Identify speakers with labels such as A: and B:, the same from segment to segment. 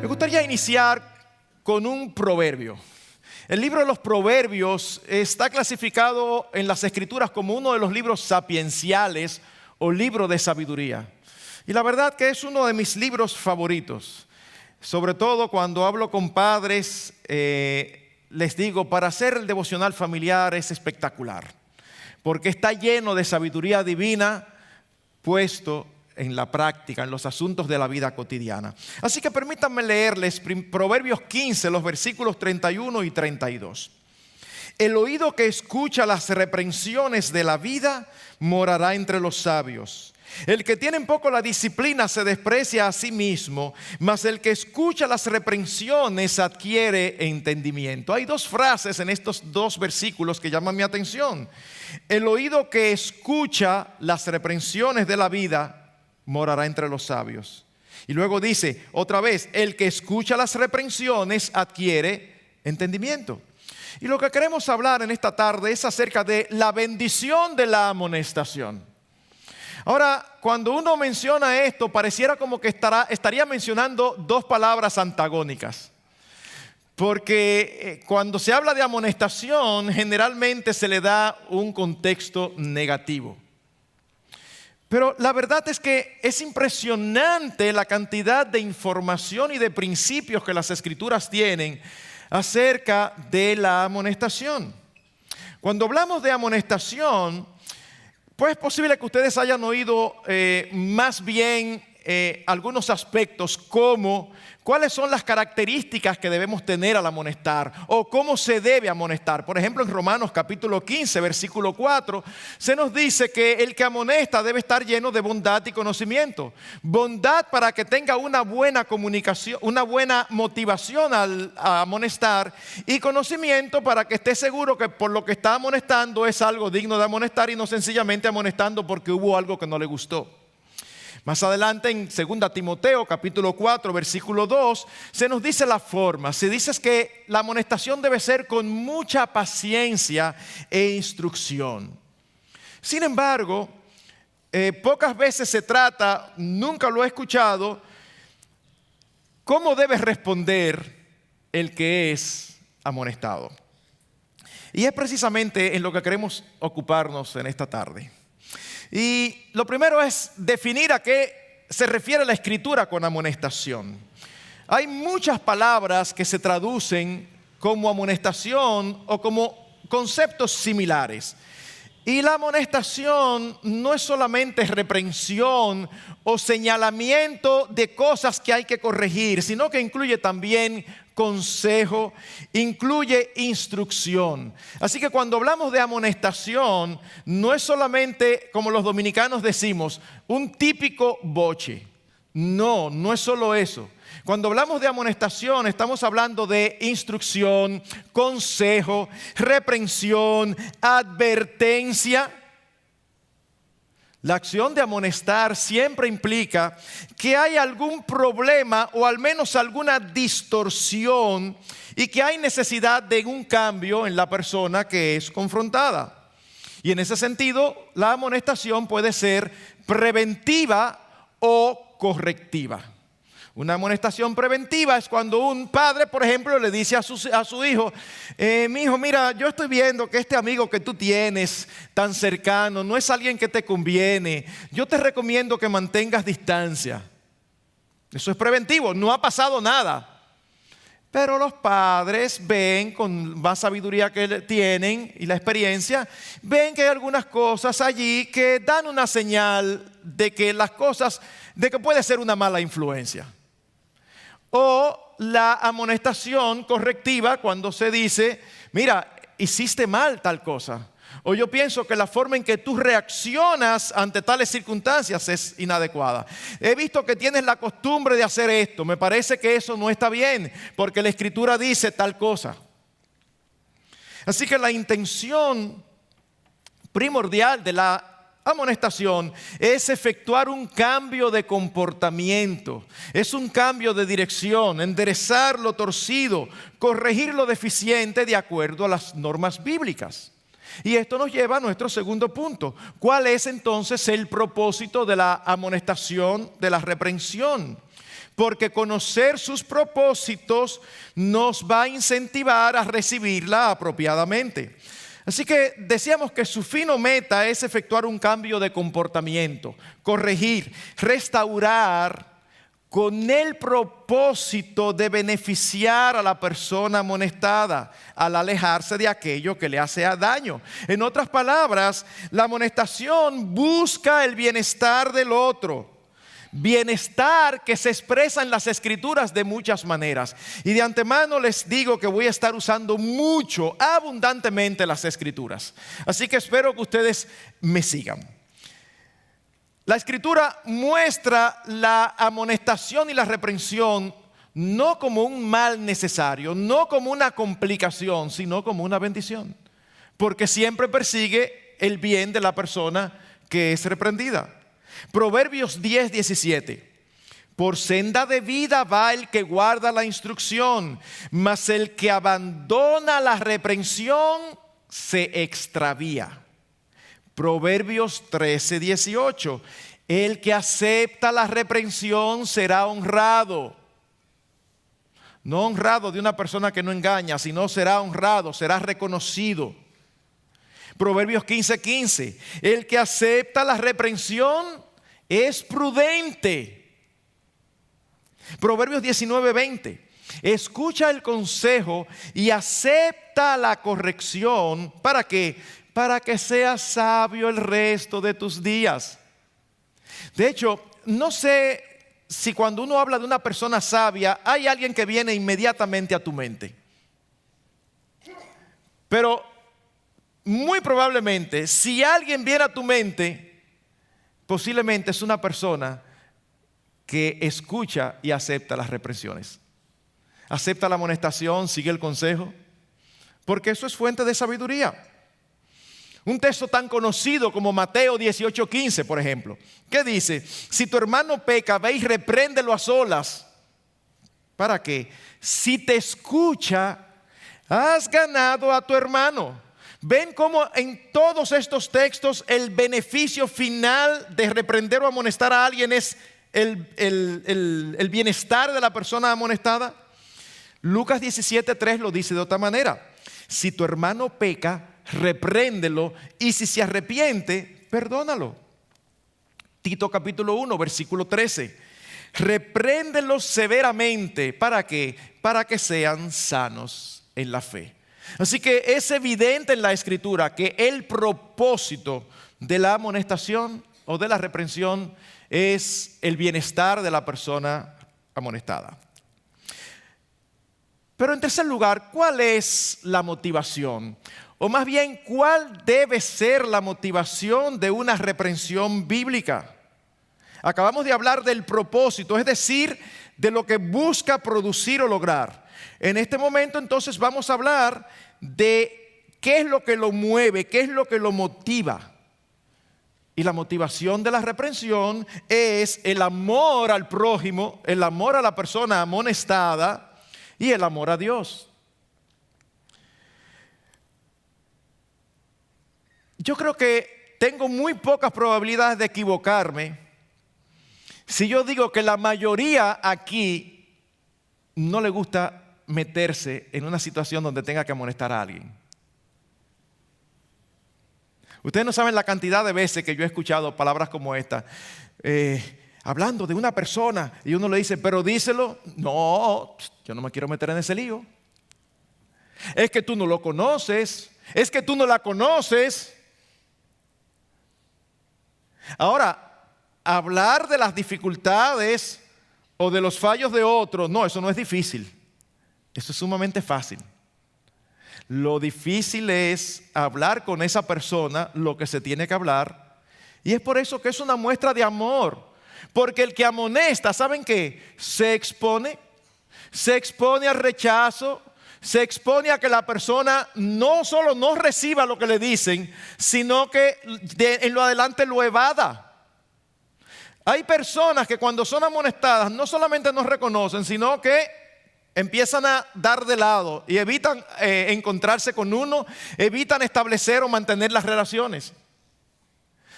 A: Me gustaría iniciar con un proverbio. El libro de los Proverbios está clasificado en las Escrituras como uno de los libros sapienciales o libro de sabiduría. Y la verdad que es uno de mis libros favoritos. Sobre todo cuando hablo con padres, les digo, para hacer el devocional familiar es espectacular. Porque está lleno de sabiduría divina puesto en la práctica, en los asuntos de la vida cotidiana. Así que permítanme leerles Proverbios 15, los versículos 31 y 32. El oído que escucha las reprensiones de la vida morará entre los sabios. El que tiene en poco la disciplina se desprecia a sí mismo, mas el que escucha las reprensiones adquiere entendimiento. Hay dos frases en estos dos versículos que llaman mi atención. El oído que escucha las reprensiones de la vida morará entre los sabios. Y luego dice otra vez, el que escucha las reprensiones adquiere entendimiento. Y lo que queremos hablar en esta tarde es acerca de la bendición de la amonestación. Ahora, cuando uno menciona esto, pareciera como que estaría mencionando dos palabras antagónicas. Porque cuando se habla de amonestación, generalmente se le da un contexto negativo. Pero la verdad es que es impresionante la cantidad de información y de principios que las Escrituras tienen acerca de la amonestación. Cuando hablamos de amonestación, pues es posible que ustedes hayan oído más bien algunos aspectos como cuáles son las características que debemos tener al amonestar o cómo se debe amonestar. Por ejemplo, en Romanos capítulo 15, versículo 4, se nos dice que el que amonesta debe estar lleno de bondad y conocimiento. Bondad para que tenga una buena comunicación, una buena motivación a amonestar, y conocimiento para que esté seguro que por lo que está amonestando es algo digno de amonestar y no sencillamente amonestando porque hubo algo que no le gustó. Más adelante en 2 Timoteo capítulo 4 versículo 2 se nos dice la forma. Se dice que la amonestación debe ser con mucha paciencia e instrucción. Sin embargo, pocas veces se trata, nunca lo he escuchado, cómo debe responder el que es amonestado. Y es precisamente en lo que queremos ocuparnos en esta tarde. Y lo primero es definir a qué se refiere la Escritura con amonestación. Hay muchas palabras que se traducen como amonestación o como conceptos similares. Y la amonestación no es solamente reprensión o señalamiento de cosas que hay que corregir, sino que incluye también consejo, incluye instrucción. Así que cuando hablamos de amonestación, no es solamente, como los dominicanos decimos, un típico boche. No, no es solo eso. Cuando hablamos de amonestación, estamos hablando de instrucción, consejo, reprensión, advertencia. La acción de amonestar siempre implica que hay algún problema o al menos alguna distorsión y que hay necesidad de un cambio en la persona que es confrontada. Y en ese sentido, la amonestación puede ser preventiva o correctiva. Una amonestación preventiva es cuando un padre, por ejemplo, le dice a su hijo, mi hijo, mira, yo estoy viendo que este amigo que tú tienes tan cercano no es alguien que te conviene. Yo te recomiendo que mantengas distancia. Eso es preventivo, no ha pasado nada. Pero los padres ven, con más sabiduría que tienen y la experiencia, ven que hay algunas cosas allí que dan una señal de que puede ser una mala influencia. O la amonestación correctiva cuando se dice, mira, hiciste mal tal cosa. O yo pienso que la forma en que tú reaccionas ante tales circunstancias es inadecuada. He visto que tienes la costumbre de hacer esto. Me parece que eso no está bien porque la Escritura dice tal cosa. Así que la intención primordial de la amonestación es efectuar un cambio de comportamiento, es un cambio de dirección, enderezar lo torcido, corregir lo deficiente de acuerdo a las normas bíblicas. Y esto nos lleva a nuestro segundo punto. ¿Cuál es entonces el propósito de la amonestación, de la reprensión? porque conocer sus propósitos nos va a incentivar a recibirla apropiadamente. Así que decíamos que su fin o meta es efectuar un cambio de comportamiento, corregir, restaurar, con el propósito de beneficiar a la persona amonestada al alejarse de aquello que le hace daño. En otras palabras, la amonestación busca el bienestar del otro. Bienestar que se expresa en las Escrituras de muchas maneras. Y de antemano les digo que voy a estar usando mucho, abundantemente las Escrituras. Así que espero que ustedes me sigan. La Escritura muestra la amonestación y la reprensión no como un mal necesario, no como una complicación, sino como una bendición. Porque siempre persigue el bien de la persona que es reprendida. Proverbios 10:17. Por senda de vida va el que guarda la instrucción, mas el que abandona la reprensión se extravía. Proverbios 13:18. El que acepta la reprensión será honrado. No honrado de una persona que no engaña, sino será honrado, será reconocido. Proverbios 15:15. El que acepta la reprensión es prudente. Proverbios 19:20. Escucha el consejo y acepta la corrección. ¿Para qué? Para que seas sabio el resto de tus días. De hecho, no sé si cuando uno habla de una persona sabia, hay alguien que viene inmediatamente a tu mente. Pero muy probablemente, si alguien viene a tu mente, posiblemente es una persona que escucha y acepta las represiones. Acepta la amonestación, sigue el consejo, porque eso es fuente de sabiduría. Un texto tan conocido como Mateo 18:15, por ejemplo, que dice: si tu hermano peca, ve y repréndelo a solas. ¿Para qué? Si te escucha, has ganado a tu hermano. Ven cómo en todos estos textos el beneficio final de reprender o amonestar a alguien es el bienestar de la persona amonestada. Lucas 17:3 lo dice de otra manera: si tu hermano peca, repréndelo, y si se arrepiente, perdónalo. Tito capítulo 1, versículo 13. Repréndelos severamente. ¿Para qué? Para que sean sanos en la fe. Así que es evidente en la Escritura que el propósito de la amonestación o de la reprensión es el bienestar de la persona amonestada. Pero en tercer lugar, ¿cuál es la motivación? O más bien, ¿cuál debe ser la motivación de una reprensión bíblica? Acabamos de hablar del propósito, es decir, de lo que busca producir o lograr. En este momento entonces vamos a hablar de qué es lo que lo mueve, qué es lo que lo motiva. Y la motivación de la reprensión es el amor al prójimo, el amor a la persona amonestada y el amor a Dios. Yo creo que tengo muy pocas probabilidades de equivocarme si yo digo que la mayoría aquí no le gusta meterse en una situación donde tenga que amonestar a alguien. Ustedes no saben la cantidad de veces que yo he escuchado palabras como esta, hablando de una persona, y uno le dice: pero díselo. No, yo no me quiero meter en ese lío. Es que tú no lo conoces, es que tú no la conoces. Ahora, hablar de las dificultades o de los fallos de otros, no, eso no es difícil. Eso es sumamente fácil. Lo difícil es hablar con esa persona lo que se tiene que hablar. Y es por eso que es una muestra de amor. Porque el que amonesta, ¿saben qué? Se expone al rechazo, se expone a que la persona no solo no reciba lo que le dicen, sino que en lo adelante lo evada. Hay personas que cuando son amonestadas no solamente no reconocen, sino que empiezan a dar de lado y evitan encontrarse con uno, evitan establecer o mantener las relaciones.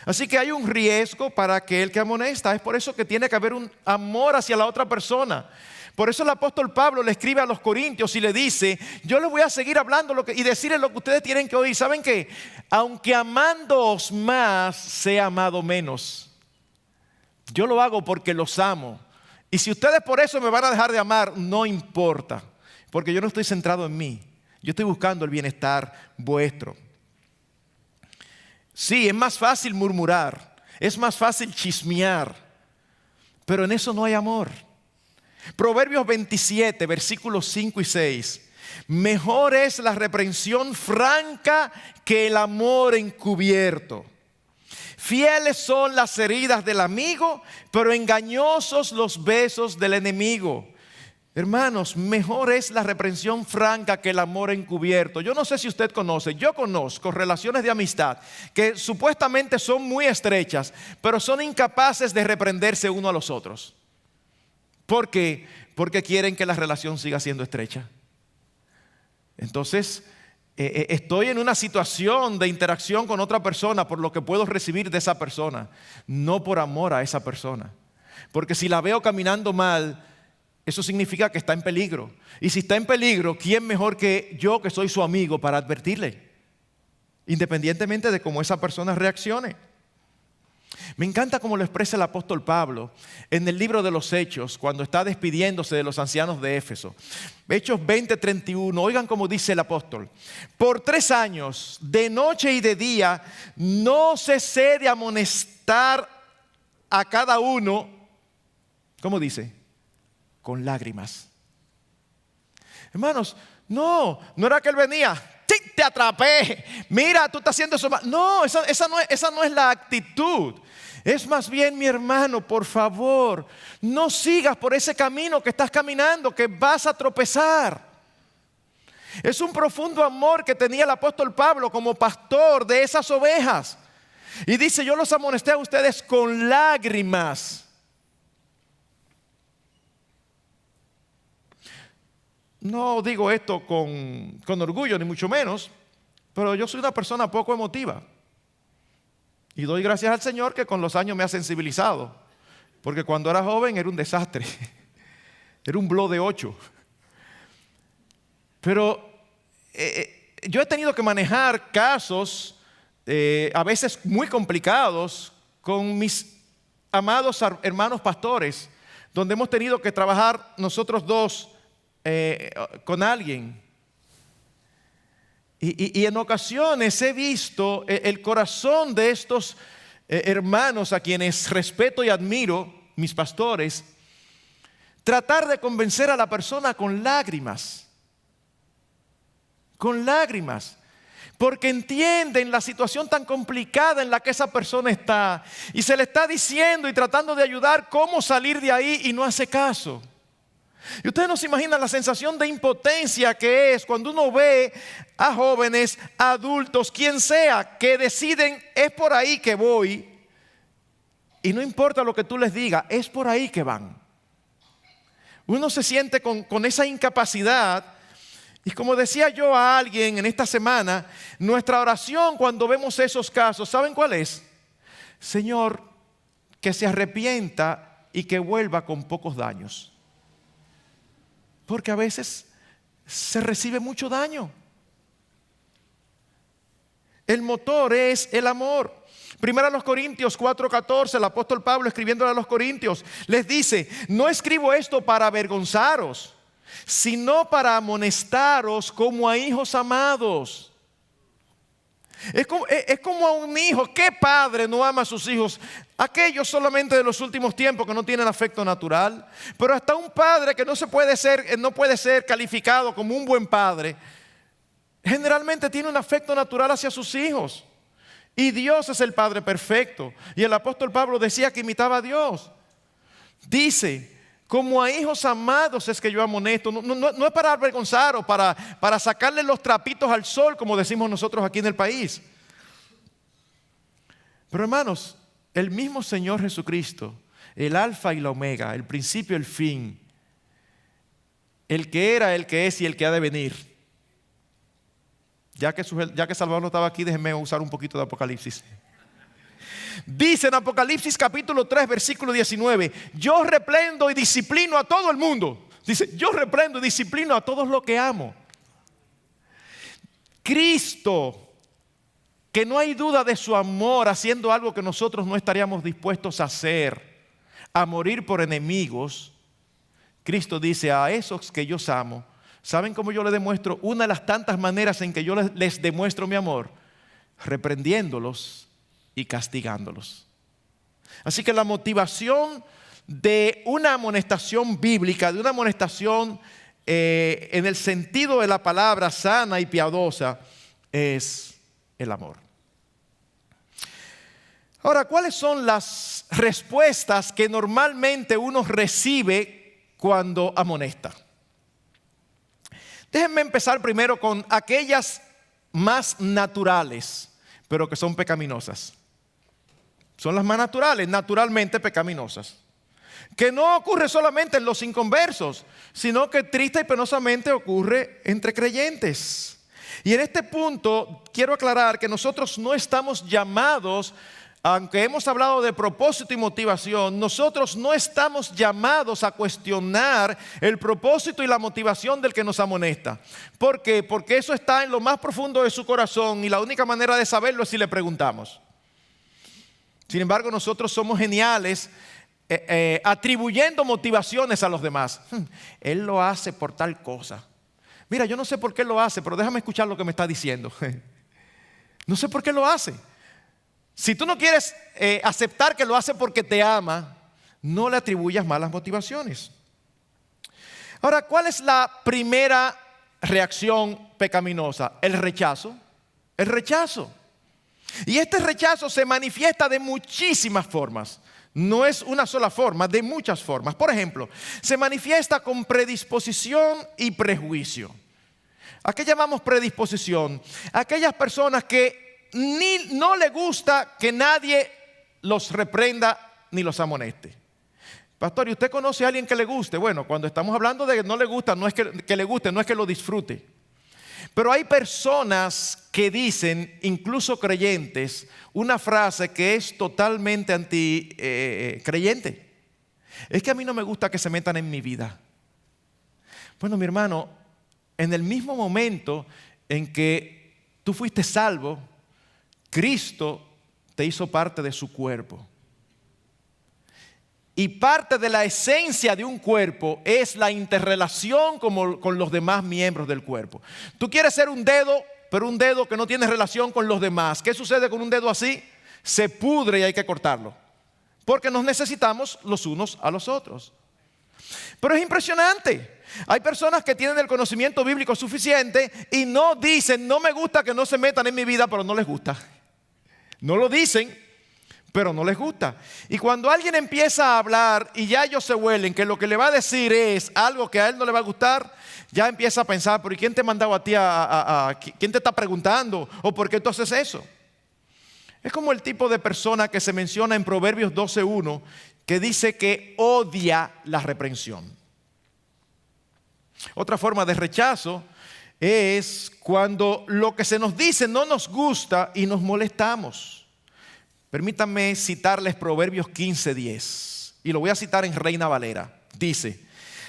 A: Así que hay un riesgo para aquel que amonesta. Es por eso que tiene que haber un amor hacia la otra persona. Por eso el apóstol Pablo le escribe a los corintios y le dice: yo les voy a seguir hablando y decirles lo que ustedes tienen que oír. ¿Saben qué? Aunque amándoos más, sea amado menos. Yo lo hago porque los amo. Y si ustedes por eso me van a dejar de amar, no importa. Porque yo no estoy centrado en mí. Yo estoy buscando el bienestar vuestro. Sí, es más fácil murmurar, es más fácil chismear, pero en eso no hay amor. Proverbios 27, versículos 5 y 6. Mejor es la reprensión franca que el amor encubierto. Fieles son las heridas del amigo, pero engañosos los besos del enemigo. Hermanos, mejor es la reprensión franca que el amor encubierto. Yo no sé si usted conoce, yo conozco relaciones de amistad que supuestamente son muy estrechas, pero son incapaces de reprenderse uno a los otros. ¿Por qué? Porque quieren que la relación siga siendo estrecha. Entonces, estoy en una situación de interacción con otra persona por lo que puedo recibir de esa persona, no por amor a esa persona. Porque si la veo caminando mal, eso significa que está en peligro. Y si está en peligro, ¿quién mejor que yo, que soy su amigo, para advertirle? Independientemente de cómo esa persona reaccione. Me encanta cómo lo expresa el apóstol Pablo en el libro de los Hechos, cuando está despidiéndose de los ancianos de Éfeso. Hechos 20:31, oigan cómo dice el apóstol: por 3 años, de noche y de día, no cesé de amonestar a cada uno, ¿cómo dice? Con lágrimas. Hermanos, no era que él venía, ¡sí, te atrapé! Mira, tú estás haciendo eso mal. No, esa no es la actitud. Es más bien: mi hermano, por favor, no sigas por ese camino que estás caminando, que vas a tropezar. Es un profundo amor que tenía el apóstol Pablo como pastor de esas ovejas. Y dice: yo los amonesté a ustedes con lágrimas. No digo esto con orgullo, ni mucho menos, pero yo soy una persona poco emotiva. Y doy gracias al Señor que con los años me ha sensibilizado. Porque cuando era joven era un desastre. Era un blow de 8. Pero yo he tenido que manejar casos a veces muy complicados con mis amados hermanos pastores, donde hemos tenido que trabajar nosotros dos con alguien. Y en ocasiones he visto el corazón de estos hermanos a quienes respeto y admiro, mis pastores, tratar de convencer a la persona con lágrimas. Con lágrimas. Porque entienden la situación tan complicada en la que esa persona está. Y se le está diciendo y tratando de ayudar cómo salir de ahí y no hace caso. Y ustedes no se imaginan la sensación de impotencia que es cuando uno ve a jóvenes, adultos, quien sea, que deciden: es por ahí que voy. Y no importa lo que tú les digas, es por ahí que van. Uno se siente con esa incapacidad. Y como decía yo a alguien en esta semana, nuestra oración cuando vemos esos casos, ¿saben cuál es? Señor, que se arrepienta y que vuelva con pocos daños. Porque a veces se recibe mucho daño. El motor es el amor. Primero a los Corintios 4:14, el apóstol Pablo escribiéndole a los Corintios, les dice: no escribo esto para avergonzaros, sino para amonestaros como a hijos amados. Es como a un hijo. ¿Qué padre no ama a sus hijos? Aquellos solamente de los últimos tiempos que no tienen afecto natural. Pero hasta un padre que no puede ser calificado como un buen padre, generalmente tiene un afecto natural hacia sus hijos. Y Dios es el Padre perfecto. Y el apóstol Pablo decía que imitaba a Dios. Dice: como a hijos amados es que yo amonesto. No es para avergonzar o para sacarle los trapitos al sol, como decimos nosotros aquí en el país. Pero hermanos, el mismo Señor Jesucristo, el alfa y la omega, el principio y el fin, el que era, el que es y el que ha de venir. Ya que Salvador no estaba aquí, déjenme usar un poquito de Apocalipsis. Dice en Apocalipsis capítulo 3, versículo 19, yo reprendo y disciplino a todo el mundo. Dice, yo reprendo y disciplino a todos los que amo. Cristo, que no hay duda de su amor, haciendo algo que nosotros no estaríamos dispuestos a hacer, a morir por enemigos. Cristo dice, a esos que yo amo, ¿saben cómo yo les demuestro? Una de las tantas maneras en que yo les demuestro mi amor, reprendiéndolos y castigándolos. Así que la motivación de una amonestación bíblica, de una amonestación en el sentido de la palabra sana y piadosa, es el amor. Ahora, ¿cuáles son las respuestas que normalmente uno recibe cuando amonesta? Déjenme empezar primero con aquellas más naturales, pero que son pecaminosas. Son las más naturales, naturalmente pecaminosas. Que no ocurre solamente en los inconversos, sino que triste y penosamente ocurre entre creyentes. Y en este punto quiero aclarar que nosotros no estamos llamados, aunque hemos hablado de propósito y motivación, nosotros no estamos llamados a cuestionar el propósito y la motivación del que nos amonesta. ¿Por qué? Porque eso está en lo más profundo de su corazón y la única manera de saberlo es si le preguntamos. Sin embargo, nosotros somos geniales atribuyendo motivaciones a los demás. Él lo hace por tal cosa. Mira, yo no sé por qué lo hace, pero déjame escuchar lo que me está diciendo. No sé por qué lo hace. Si tú no quieres aceptar que lo hace porque te ama, no le atribuyas malas motivaciones. Ahora, ¿cuál es la primera reacción pecaminosa? El rechazo. El rechazo. Y este rechazo se manifiesta de muchísimas formas. No es una sola forma, de muchas formas. Por ejemplo, se manifiesta con predisposición y prejuicio. ¿A qué llamamos predisposición? Aquellas personas que no le gusta que nadie los reprenda ni los amoneste. Pastor, ¿y usted conoce a alguien que le guste? Bueno, cuando estamos hablando de que no le gusta, no es que le guste, no es que lo disfrute. Pero hay personas que dicen, incluso creyentes, una frase que es totalmente anti-creyente. Es que a mí no me gusta que se metan en mi vida. Bueno, mi hermano, en el mismo momento en que tú fuiste salvo, Cristo te hizo parte de su cuerpo. Y parte de la esencia de un cuerpo es la interrelación con los demás miembros del cuerpo. Tú quieres ser un dedo, pero un dedo que no tiene relación con los demás. ¿Qué sucede con un dedo así? Se pudre y hay que cortarlo. Porque nos necesitamos los unos a los otros. Pero es impresionante. Hay personas que tienen el conocimiento bíblico suficiente y no dicen, no me gusta que no se metan en mi vida, pero no les gusta. No lo dicen, pero no les gusta. Y cuando alguien empieza a hablar y ya ellos se huelen que lo que le va a decir es algo que a él no le va a gustar, ya empieza a pensar, pero ¿y quién te ha mandado a ti quién te está preguntando? ¿O por qué tú haces eso? Es como el tipo de persona que se menciona en Proverbios 12:1, que dice que odia la reprensión. Otra forma de rechazo es cuando lo que se nos dice no nos gusta y nos molestamos. Permítanme citarles Proverbios 15:10 y lo voy a citar en Reina Valera. Dice,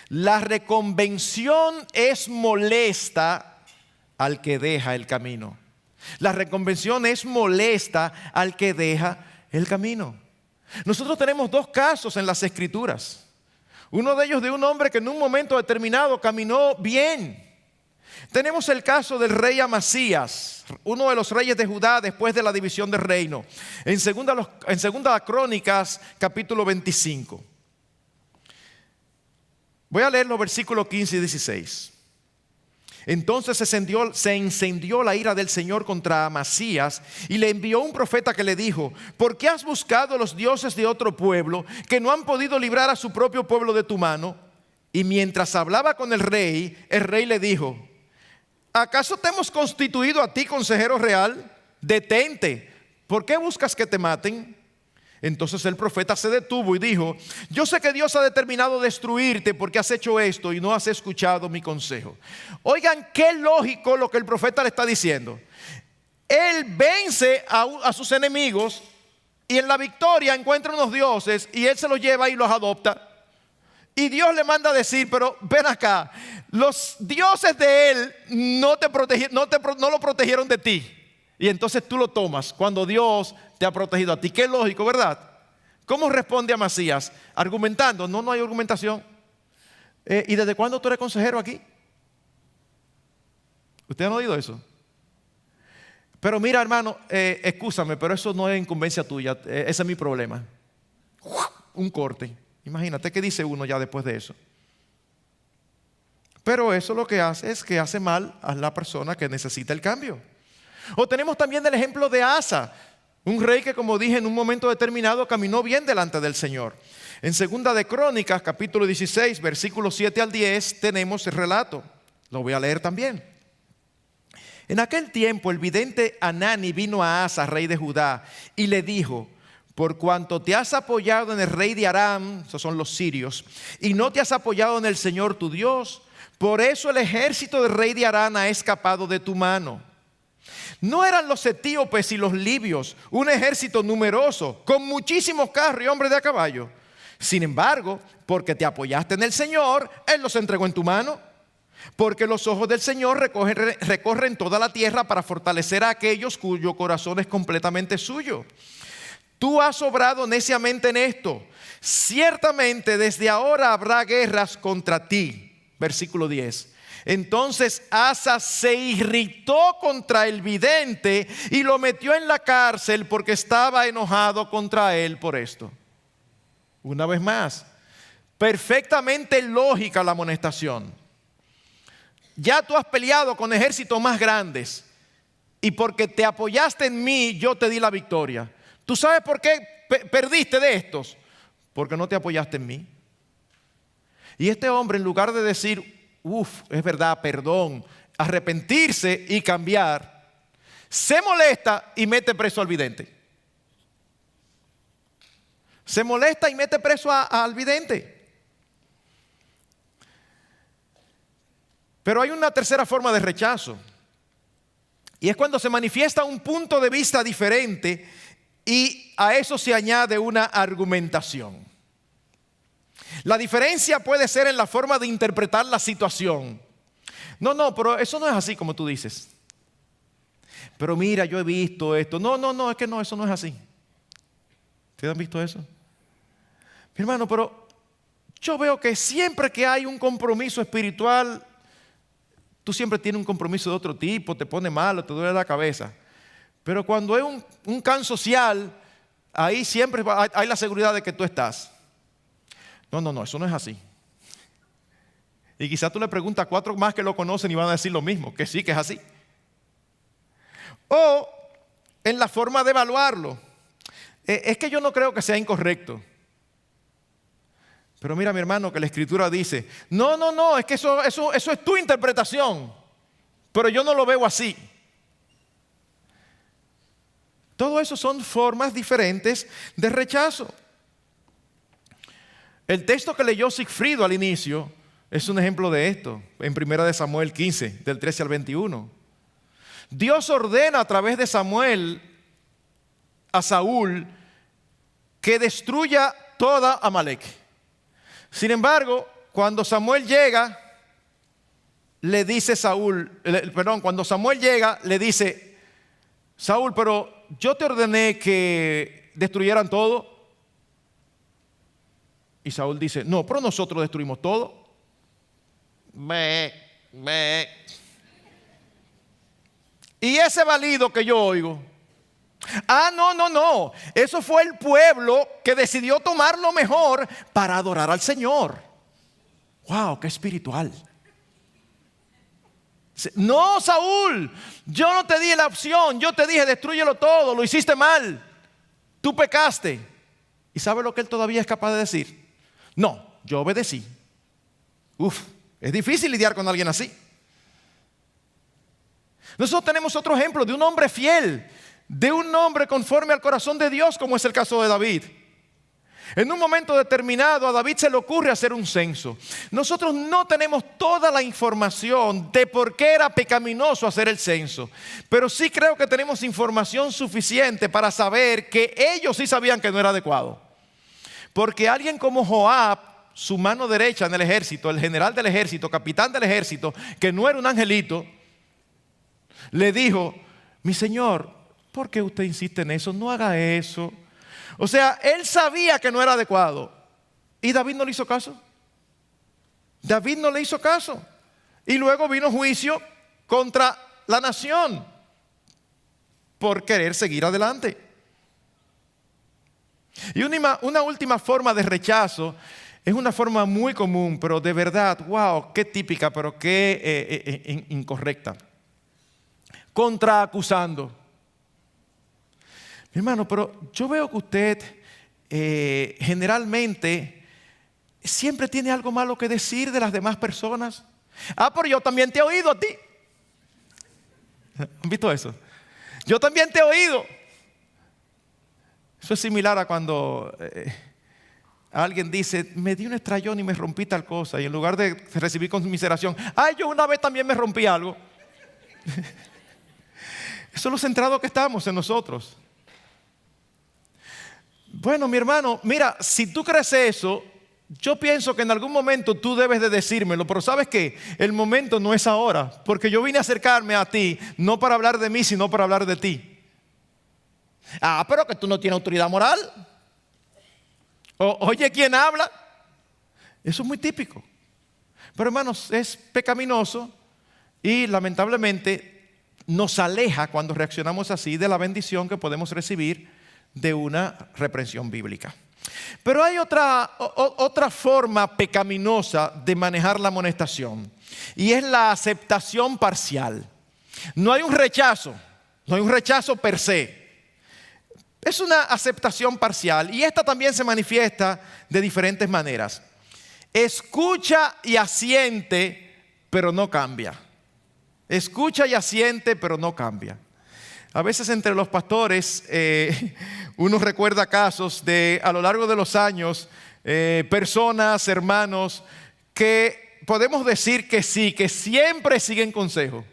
A: la reconvención es molesta al que deja el camino. La reconvención es molesta al que deja el camino. Nosotros tenemos dos casos en las Escrituras. Uno de ellos de un hombre que en un momento determinado caminó bien. Tenemos el caso del rey Amasías, uno de los reyes de Judá después de la división del reino. En segunda Crónicas, capítulo 25. Voy a leer los versículos 15 y 16. Entonces se encendió la ira del Señor contra Amasías y le envió un profeta que le dijo: ¿por qué has buscado los dioses de otro pueblo que no han podido librar a su propio pueblo de tu mano? Y mientras hablaba con el rey le dijo: ¿acaso te hemos constituido a ti consejero real? Detente, ¿por qué buscas que te maten? Entonces el profeta se detuvo y dijo: yo sé que Dios ha determinado destruirte porque has hecho esto y no has escuchado mi consejo. Oigan, qué lógico lo que el profeta le está diciendo. Él vence a sus enemigos Y en la victoria encuentra unos dioses y él se los lleva y los adopta. Y Dios le manda a decir, pero ven acá, los dioses de él no lo protegieron de ti. Y entonces tú lo tomas cuando Dios te ha protegido a ti. Qué lógico, ¿verdad? ¿Cómo responde Amasías? Argumentando. No hay argumentación. ¿Y desde cuándo tú eres consejero aquí? ¿Ustedes han oído eso? Pero mira, hermano, excúsame, pero eso no es incumbencia tuya. Ese es mi problema. Un corte. Imagínate qué dice uno ya después de eso. Pero eso lo que hace es que hace mal a la persona que necesita el cambio. O tenemos también el ejemplo de Asa, un rey que, como dije, en un momento determinado caminó bien delante del Señor. En 2 de Crónicas, capítulo 16, versículos 7 al 10, tenemos el relato. Lo voy a leer también. En aquel tiempo el vidente Hanani vino a Asa, rey de Judá, y le dijo: por cuanto te has apoyado en el rey de Aram, esos son los sirios, y no te has apoyado en el Señor tu Dios, por eso el ejército del rey de Aram ha escapado de tu mano. ¿No eran los etíopes y los libios un ejército numeroso, con muchísimos carros y hombres de a caballo? Sin embargo, porque te apoyaste en el Señor, Él los entregó en tu mano. Porque los ojos del Señor recorren toda la tierra para fortalecer a aquellos cuyo corazón es completamente suyo. Tú has obrado neciamente en esto. Ciertamente desde ahora habrá guerras contra ti. Versículo 10. Entonces Asa se irritó contra el vidente y lo metió en la cárcel porque estaba enojado contra él por esto. Una vez más, perfectamente lógica la amonestación. Ya tú has peleado con ejércitos más grandes y porque te apoyaste en mí, yo te di la victoria. ¿Tú sabes por qué perdiste de estos? Porque no te apoyaste en mí. Y este hombre, en lugar de decir, es verdad, perdón, arrepentirse y cambiar, se molesta y mete preso al vidente. Se molesta y mete preso al vidente. Pero hay una tercera forma de rechazo. Y es cuando se manifiesta un punto de vista diferente y a eso se añade una argumentación. La diferencia puede ser en la forma de interpretar la situación. No, pero eso no es así como tú dices. Pero mira, yo he visto esto. No, es que no, eso no es así. ¿Ustedes han visto eso? Mi hermano, pero yo veo que siempre que hay un compromiso espiritual, tú siempre tienes un compromiso de otro tipo, te pone malo, te duele la cabeza. Pero cuando es un can social, ahí siempre hay la seguridad de que tú estás. No, eso no es así. Y quizás tú le preguntas a 4 más que lo conocen y van a decir lo mismo, que sí, que es así. O en la forma de evaluarlo. Es que yo no creo que sea incorrecto. Pero mira, mi hermano, que la Escritura dice, no, es que eso es tu interpretación, pero yo no lo veo así. Todo eso son formas diferentes de rechazo. El texto que leyó Sigfrido al inicio es un ejemplo de esto, en 1 Samuel 15, del 13 al 21. Dios ordena a través de Samuel a Saúl que destruya toda Amalek. Sin embargo, cuando Samuel llega, cuando Samuel llega, le dice, Saúl, pero yo te ordené que destruyeran todo. Y Saúl dice, no, pero nosotros destruimos todo. Y ese balido que yo oigo, no, eso fue el pueblo que decidió tomar lo mejor para adorar al Señor. Wow, qué espiritual. No, Saúl, yo no te di la opción, yo te dije destrúyelo todo, lo hiciste mal, tú pecaste. ¿Y sabe lo que él todavía es capaz de decir? No, yo obedecí. Es difícil lidiar con alguien así. Nosotros tenemos otro ejemplo de un hombre fiel, de un hombre conforme al corazón de Dios, como es el caso de David. En un momento determinado a David se le ocurre hacer un censo. Nosotros no tenemos toda la información de por qué era pecaminoso hacer el censo, pero sí creo que tenemos información suficiente para saber que ellos sí sabían que no era adecuado. Porque alguien como Joab, su mano derecha en el ejército, el general del ejército, capitán del ejército, que no era un angelito, le dijo: mi señor, ¿por qué usted insiste en eso? No haga eso. O sea, él sabía que no era adecuado. Y David no le hizo caso. David no le hizo caso. Y luego vino juicio contra la nación por querer seguir adelante. Y una última forma de rechazo es una forma muy común, pero de verdad, wow, qué típica, pero qué incorrecta. Contraacusando. Mi hermano, pero yo veo que usted generalmente siempre tiene algo malo que decir de las demás personas. Pero yo también te he oído a ti. ¿Han visto eso? Yo también te he oído. Eso es similar a cuando alguien dice: me di un estrellón y me rompí tal cosa. Y en lugar de recibir conmiseración: yo una vez también me rompí algo. Eso es lo centrado que estamos en nosotros. Bueno, mi hermano, mira, si tú crees eso, yo pienso que en algún momento tú debes de decírmelo, pero ¿sabes qué? El momento no es ahora, porque yo vine a acercarme a ti, no para hablar de mí, sino para hablar de ti. Pero que tú no tienes autoridad moral. Oye, ¿quién habla? Eso es muy típico. Pero hermanos, es pecaminoso y lamentablemente nos aleja cuando reaccionamos así de la bendición que podemos recibir de una reprensión bíblica. Pero hay otra forma pecaminosa de manejar la amonestación, y es la aceptación parcial. No hay un rechazo per se. Es una aceptación parcial, y esta también se manifiesta de diferentes maneras. Escucha y asiente, pero no cambia. Escucha y asiente, pero no cambia. A veces entre los pastores uno recuerda casos de a lo largo de los años, personas, hermanos, que podemos decir que sí, que siempre siguen consejo.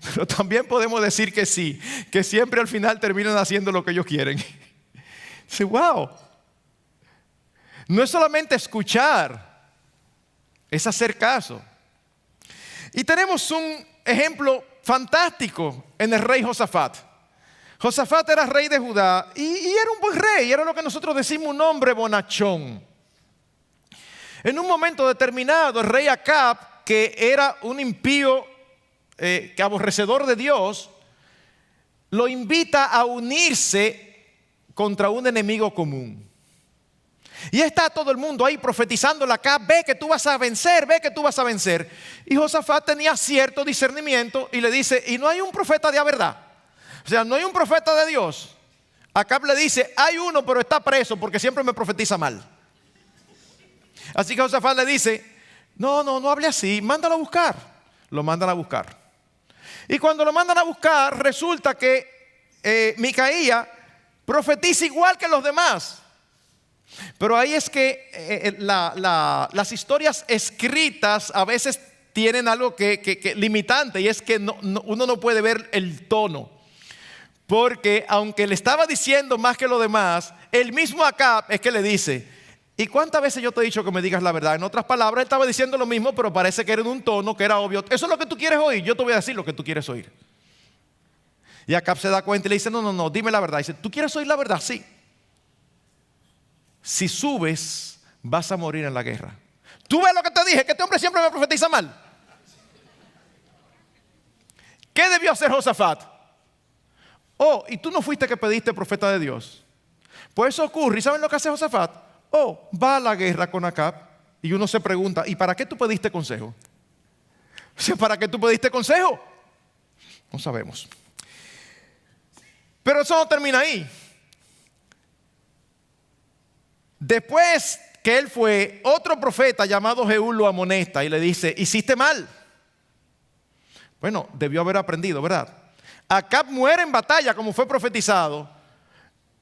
A: Pero también podemos decir que sí, que siempre al final terminan haciendo lo que ellos quieren. Dice: wow. No es solamente escuchar, es hacer caso. Y tenemos un ejemplo fantástico en el rey Josafat. Josafat era rey de Judá y era un buen rey, era lo que nosotros decimos un hombre bonachón. En un momento determinado, el rey Acab, que era un impío, que aborrecedor de Dios, lo invita a unirse contra un enemigo común. Y está todo el mundo ahí profetizándole acá: ve que tú vas a vencer, ve que tú vas a vencer. Y Josafat tenía cierto discernimiento y le dice: ¿y no hay un profeta de la verdad? O sea, ¿no hay un profeta de Dios? Acab le dice: hay uno, pero está preso porque siempre me profetiza mal. Así que Josafat le dice: no hable así, mándalo a buscar. Lo mandan a buscar. Y cuando lo mandan a buscar, resulta que Micaía profetiza igual que los demás. Pero ahí es que las historias escritas a veces tienen algo que limitante, y es que uno no puede ver el tono. Porque aunque le estaba diciendo más que los demás, el mismo Acab es que le dice: ¿y cuántas veces yo te he dicho que me digas la verdad? En otras palabras, él estaba diciendo lo mismo, pero parece que era en un tono que era obvio. Eso es lo que tú quieres oír, yo te voy a decir lo que tú quieres oír. Y Acab se da cuenta y le dice: no, dime la verdad. Y dice: ¿tú quieres oír la verdad? Sí. Si subes, vas a morir en la guerra. ¿Tú ves lo que te dije? Que este hombre siempre me profetiza mal. ¿Qué debió hacer Josafat? ¿y tú no fuiste que pediste profeta de Dios? Pues eso ocurre. ¿Y saben lo que hace Josafat? Va a la guerra con Acab. Y uno se pregunta: ¿y para qué tú pediste consejo? O sea, ¿para qué tú pediste consejo? No sabemos. Pero eso no termina ahí. Después que él fue, otro profeta llamado Jehú lo amonesta y le dice: hiciste mal. Bueno, debió haber aprendido, ¿verdad? Acab muere en batalla como fue profetizado,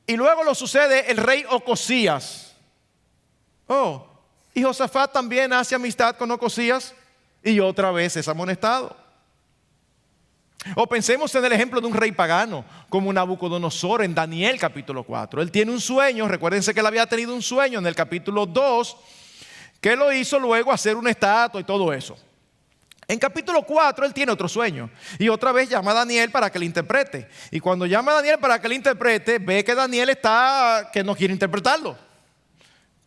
A: Y luego lo sucede el rey Ocosías. Oh, y Josafat también hace amistad con Ocosías y otra vez es amonestado. O pensemos en el ejemplo de un rey pagano como Nabucodonosor en Daniel capítulo 4. Él tiene un sueño, recuérdense que él había tenido un sueño en el capítulo 2 que lo hizo luego hacer una estatua y todo eso. En capítulo 4 él tiene otro sueño y otra vez llama a Daniel para que le interprete. Y cuando llama a Daniel para que le interprete, ve que Daniel que no quiere interpretarlo.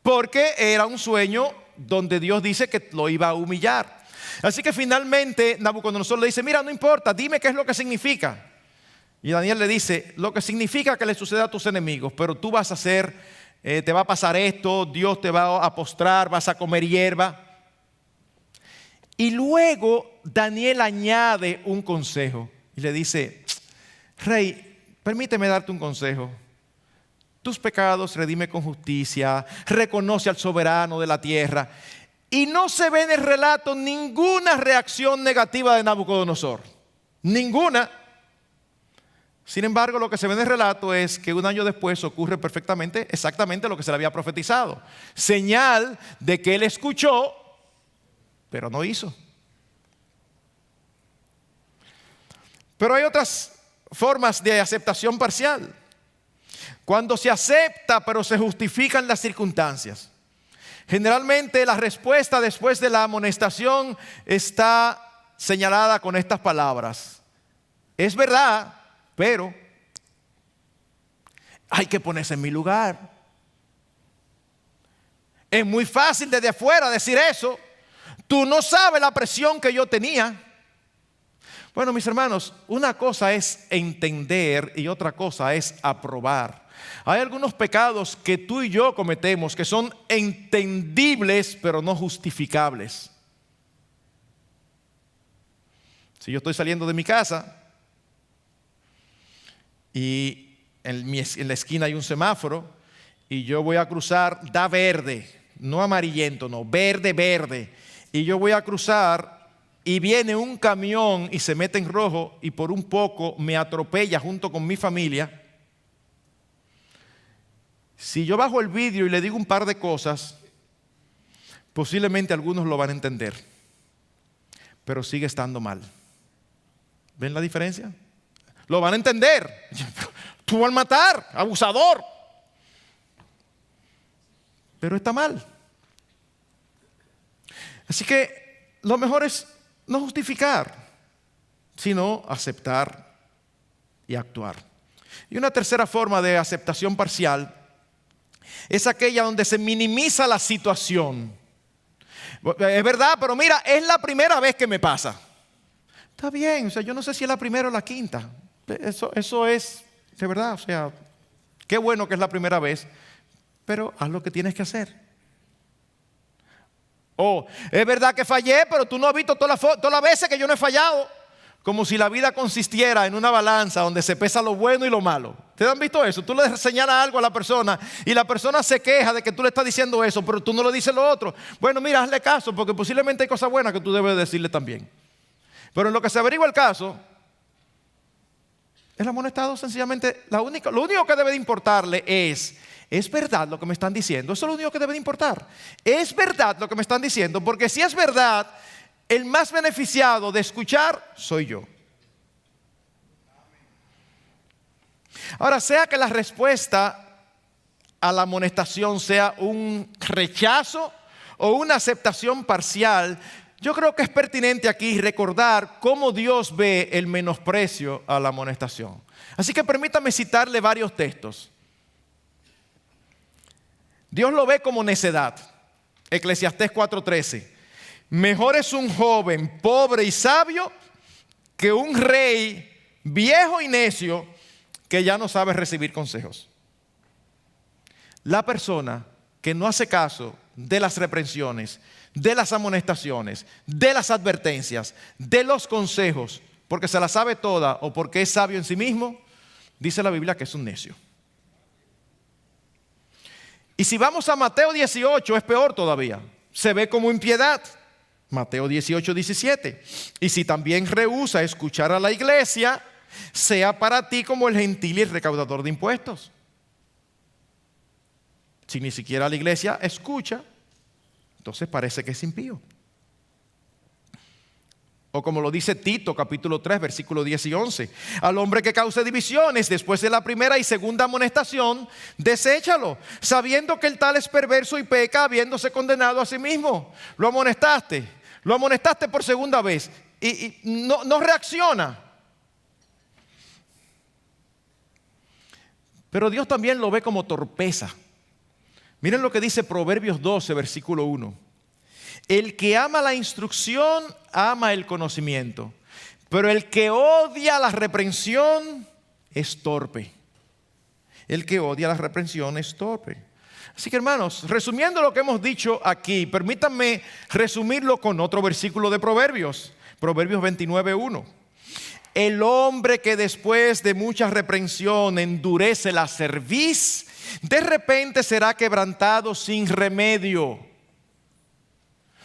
A: Porque era un sueño donde Dios dice que lo iba a humillar. Así que finalmente Nabucodonosor le dice, mira, no importa, dime qué es lo que significa. Y Daniel le dice, lo que significa que le suceda a tus enemigos, pero tú vas a hacer, te va a pasar esto, Dios te va a postrar, vas a comer hierba. Y luego Daniel añade un consejo y le dice, rey, permíteme darte un consejo. Tus pecados redime con justicia, reconoce al soberano de la tierra. Y no se ve en el relato ninguna reacción negativa de Nabucodonosor. Ninguna. Sin embargo, lo que se ve en el relato es que un año después ocurre exactamente lo que se le había profetizado. Señal de que él escuchó, pero no hizo. Pero hay otras formas de aceptación parcial. Cuando se acepta, pero se justifican las circunstancias. Generalmente la respuesta después de la amonestación está señalada con estas palabras. Es verdad, pero hay que ponerse en mi lugar. Es muy fácil desde afuera decir eso. Tú no sabes la presión que yo tenía. Bueno, mis hermanos, una cosa es entender y otra cosa es aprobar. Hay algunos pecados que tú y yo cometemos que son entendibles pero no justificables. Si yo estoy saliendo de mi casa y en la esquina hay un semáforo y yo voy a cruzar, da verde, no amarillento, no, verde, verde. Y yo voy a cruzar y viene un camión y se mete en rojo y por un poco me atropella junto con mi familia. Si yo bajo el vidrio y le digo un par de cosas, posiblemente algunos lo van a entender, pero sigue estando mal. ¿Ven la diferencia? Lo van a entender. Tú vas a matar, abusador. Pero está mal. Así que lo mejor es no justificar, sino aceptar y actuar. Y una tercera forma de aceptación parcial es aquella donde se minimiza la situación. Es verdad, pero mira, es la primera vez que me pasa. Está bien, o sea, yo no sé si es la primera o la quinta. Eso es, de verdad, o sea, qué bueno que es la primera vez, pero haz lo que tienes que hacer. O es verdad que fallé, pero tú no has visto todas las veces que yo no he fallado. Como si la vida consistiera en una balanza donde se pesa lo bueno y lo malo. ¿Ustedes han visto eso? Tú le señalas algo a la persona y la persona se queja de que tú le estás diciendo eso, pero tú no le dices lo otro. Bueno, mira, hazle caso porque posiblemente hay cosas buenas que tú debes decirle también. Pero en lo que se averigua el caso, el amonestado sencillamente, lo único que debe de importarle ¿es verdad lo que me están diciendo? Eso es lo único que debe de importar. ¿Es verdad lo que me están diciendo? Porque si es verdad, el más beneficiado de escuchar soy yo. Ahora, sea que la respuesta a la amonestación sea un rechazo o una aceptación parcial, yo creo que es pertinente aquí recordar cómo Dios ve el menosprecio a la amonestación. Así que permítame citarle varios textos. Dios lo ve como necedad. Eclesiastés 4:13. Mejor es un joven pobre y sabio que un rey viejo y necio que ya no sabe recibir consejos. La persona que no hace caso de las reprensiones, de las amonestaciones, de las advertencias, de los consejos, porque se la sabe toda o porque es sabio en sí mismo, dice la Biblia que es un necio. Y si vamos a Mateo 18, es peor todavía. Se ve como impiedad. Mateo 18:17. Y si también rehúsa escuchar a la iglesia, sea para ti como el gentil y el recaudador de impuestos. Si ni siquiera la iglesia escucha, entonces parece que es impío. O como lo dice Tito capítulo 3 versículos 10 y 11. Al hombre que cause divisiones después de la primera y segunda amonestación, deséchalo, sabiendo que el tal es perverso y peca, habiéndose condenado a sí mismo. Lo amonestaste por segunda vez y no reacciona. Pero Dios también lo ve como torpeza. Miren lo que dice Proverbios 12 versículo 1. El que ama la instrucción, ama el conocimiento, pero el que odia la reprensión es torpe. El que odia la reprensión es torpe. Así que hermanos, resumiendo lo que hemos dicho aquí, permítanme resumirlo con otro versículo de Proverbios, Proverbios 29:1. El hombre que después de mucha reprensión endurece la cerviz, de repente será quebrantado sin remedio.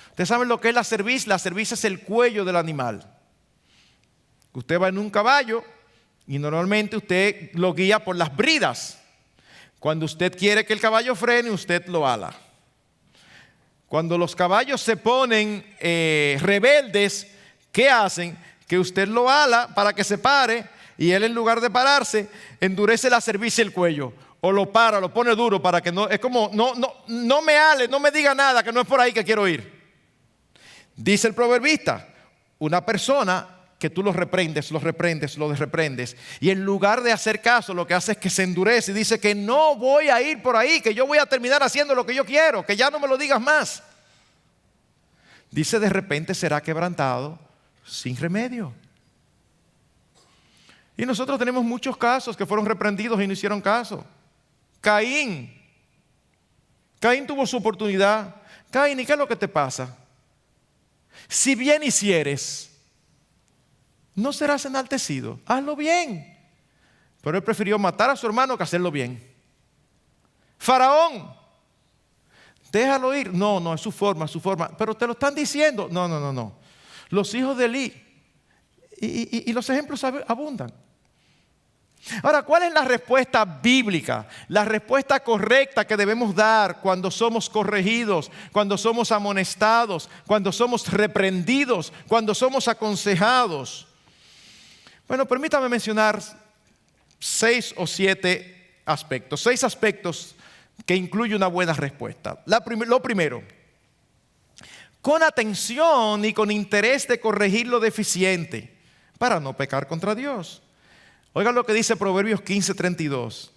A: ¿Ustedes saben lo que es la cerviz? La cerviz es el cuello del animal. Usted va en un caballo y normalmente usted lo guía por las bridas. Cuando usted quiere que el caballo frene, usted lo ala. Cuando los caballos se ponen rebeldes, ¿qué hacen? Que usted lo ala para que se pare y él, en lugar de pararse, endurece la cerviz y el cuello. O lo para, lo pone duro para que no, es como, no me ale, no me diga nada, que no es por ahí que quiero ir. Dice el proverbista, una persona que tú lo reprendes, y en lugar de hacer caso, lo que hace es que se endurece y dice que no voy a ir por ahí, que yo voy a terminar haciendo lo que yo quiero, que ya no me lo digas más. Dice, de repente será quebrantado sin remedio. Y nosotros tenemos muchos casos que fueron reprendidos y no hicieron caso. Caín tuvo su oportunidad. Caín, ¿y qué es lo que te pasa? Si bien hicieres, no serás enaltecido. Hazlo bien. Pero él prefirió matar a su hermano que hacerlo bien. Faraón, déjalo ir. No, es su forma. Pero te lo están diciendo. No. Los hijos de Elí. Y los ejemplos abundan. Ahora, ¿cuál es la respuesta bíblica? La respuesta correcta que debemos dar cuando somos corregidos, cuando somos amonestados, cuando somos reprendidos, cuando somos aconsejados. Bueno, permítame mencionar 6 o 7 aspectos. 6 aspectos que incluyen una buena respuesta. Lo primero, con atención y con interés de corregir lo deficiente para no pecar contra Dios. Oigan lo que dice Proverbios 15:32.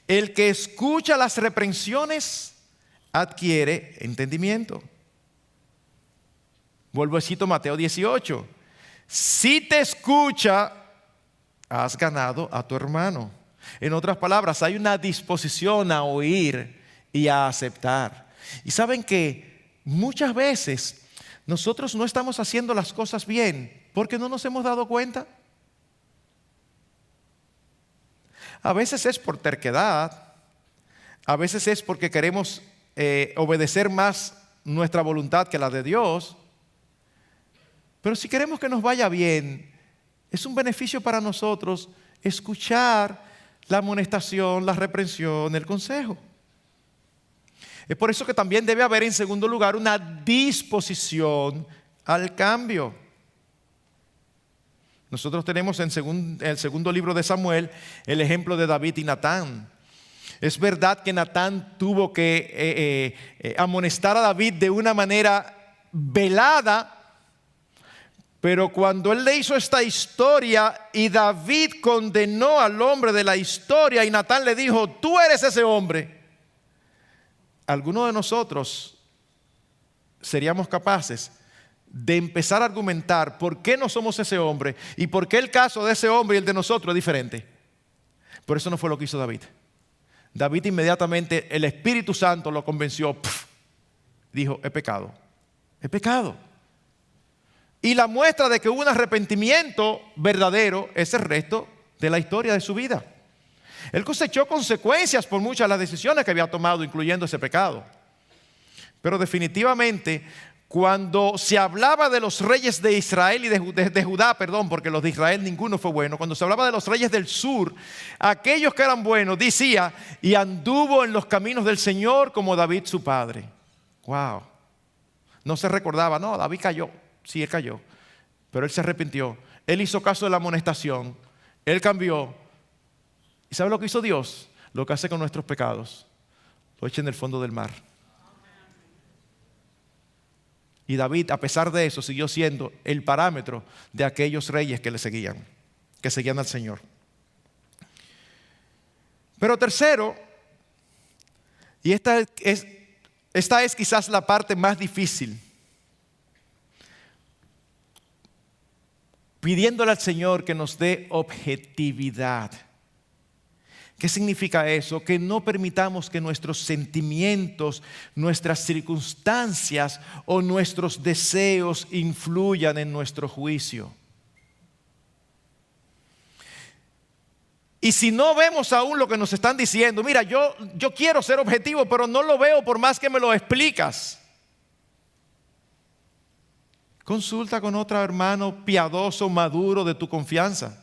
A: El que escucha las reprensiones adquiere entendimiento. Vuelvo a citar Mateo 18. Si te escucha, has ganado a tu hermano. En otras palabras, hay una disposición a oír y a aceptar. Y saben que muchas veces nosotros no estamos haciendo las cosas bien porque no nos hemos dado cuenta. A veces es por terquedad, a veces es porque queremos obedecer más nuestra voluntad que la de Dios. Pero si queremos que nos vaya bien, es un beneficio para nosotros escuchar la amonestación, la reprensión, el consejo. Es por eso que también debe haber, en segundo lugar, una disposición al cambio. Nosotros tenemos en el segundo libro de Samuel el ejemplo de David y Natán. Es verdad que Natán tuvo que amonestar a David de una manera velada, pero cuando él le hizo esta historia y David condenó al hombre de la historia y Natán le dijo, tú eres ese hombre, algunos de nosotros seríamos capaces de empezar a argumentar por qué no somos ese hombre y por qué el caso de ese hombre y el de nosotros es diferente. Pero eso no fue lo que hizo David. David inmediatamente, el Espíritu Santo lo convenció. Dijo, he pecado. Y la muestra de que hubo un arrepentimiento verdadero es el resto de la historia de su vida. Él cosechó consecuencias por muchas de las decisiones que había tomado, incluyendo ese pecado. Pero definitivamente, cuando se hablaba de los reyes de Israel y de Judá, porque los de Israel ninguno fue bueno, cuando se hablaba de los reyes del sur, aquellos que eran buenos, decía, y anduvo en los caminos del Señor como David su padre. Wow. No se recordaba, no, David cayó. Sí, él cayó, pero él se arrepintió. Él hizo caso de la amonestación. Él cambió. ¿Y sabe lo que hizo Dios? Lo que hace con nuestros pecados. Lo echa en el fondo del mar. Y David, a pesar de eso, siguió siendo el parámetro de aquellos reyes que le seguían, que seguían al Señor. Pero tercero, y esta es quizás la parte más difícil, pidiéndole al Señor que nos dé objetividad. ¿Qué significa eso? Que no permitamos que nuestros sentimientos, nuestras circunstancias o nuestros deseos influyan en nuestro juicio. Y si no vemos aún lo que nos están diciendo, mira, yo quiero ser objetivo, pero no lo veo por más que me lo explicas. Consulta con otro hermano piadoso, maduro de tu confianza.